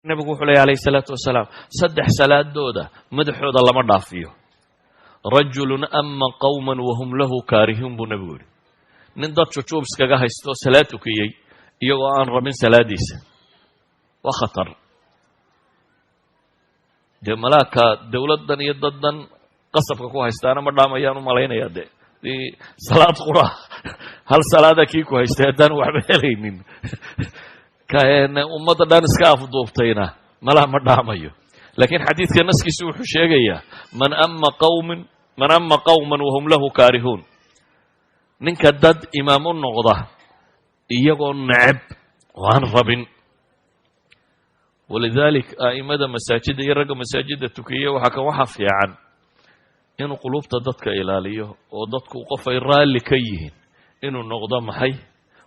nabigu wuxuu leeyahay alayhi salaatu wasalaam saddex salaadooda madaxooda lama dhaafiyo. rajulun ama qawman wahum lahu kaarihuun buu nabigu yidhi, nin dad jujuub iskaga haysto salaad tukiyey iyagoo aan rabin salaadiisa waa khatar. dee malaaka dowladdan iyo daddan qasabka ku haystaana ma dhaamayaan u malaynaya dee salaad qura hal salaada kii ku haystay haddaan waxba helaynin ummadda dhan iska afduubtayna malaha ma dhaamayo. laakiin xadiidka naskiisu wuxuu sheegayaa man ama qawman wahum lahu kaarihuun, ninka dad imaam u noqda iyagoo neceb oo aan rabin. walidalik a'imada masaajidda iyo ragga masaajidda tukiya waxa fiican inuu qulubta dadka ilaaliyo oo dadku qof ay raalli ka yihiin inuu noqdo maxay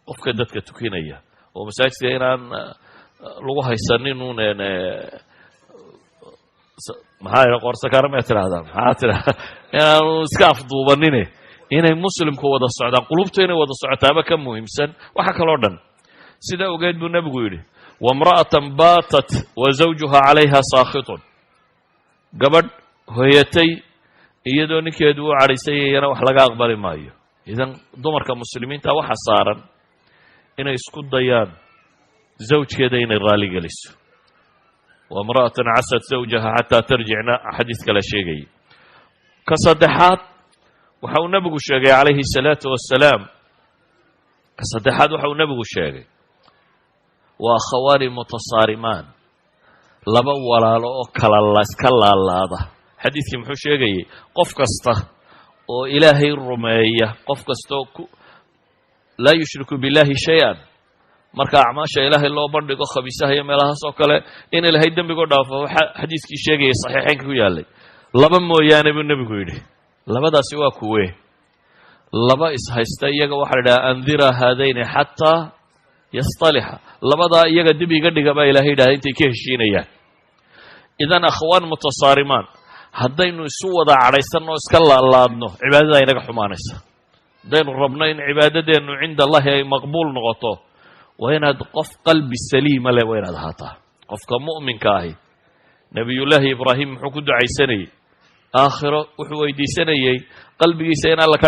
qofka dadka tukinaya, oo masaajidka inaan lagu haysanin uun maxaa qorsakaara ma tirahdaan maxaa tiraahdaa inaanu iska afduubanine inay muslimku wada socdaan, qulubtu inay wada socotaaba ka muhiimsan waxa kaloo dhan. sidaa ogeed buu nebigu yidhi wamra'atan baatat wa zawjuha calayha saakhitun, gabadh hoyatay iyadoo ninkeedu u cadhaysayayana wax laga aqbali maayo. idan dumarka muslimiinta waxa saaran inay isku dayaan zawjkeeda inay raali geliso. wamra'atan casat zawjaha xataa tarjicna xadiis kale sheegayay. ka saddexaad waxa uu nebigu sheegay calayhi salaatu wassalaam, ka saddexaad waxa uu nebigu sheegay waa akhawaani mutasaarimaan, laba walaalo oo kala iska laalaada. xadiidkii muxuu sheegayay qof kasta oo ilaahay rumeeya, qof kastaoo laa yushriku billahi shay-an, marka acmaasha ilaahay loo bandhigo khabiisaha iyo meelahaas oo kale in ilaahay dembigo dhaafo. xadiiskii sheegayay saxiixeynka ku yaallay laba mooyaane buu nebigu yidhi. labadaasi waa kuwe laba ishaysta, iyaga waxaa la idhaha andira haadayni xataa yastalixa, labadaa iyaga dib iga dhiga baa ilahay yidhahda intay ka heshiinayaan. idan akhwaan mutasaarimaan, haddaynu isu wada cadhaysanno iska laalaadno cibaadada inaga xumaanaysa. haddaynu rabno in cibaadadeennu cinda allahi ay maqbuul noqoto waa inaad qof qalbi saliima leh waa inaad ahaataa. qofka mu'minka ahi nebiyullaahi ibraahim muxuu ku ducaysanayey aakhiro? wuxuu weydiisanayey qalbigiisa in alla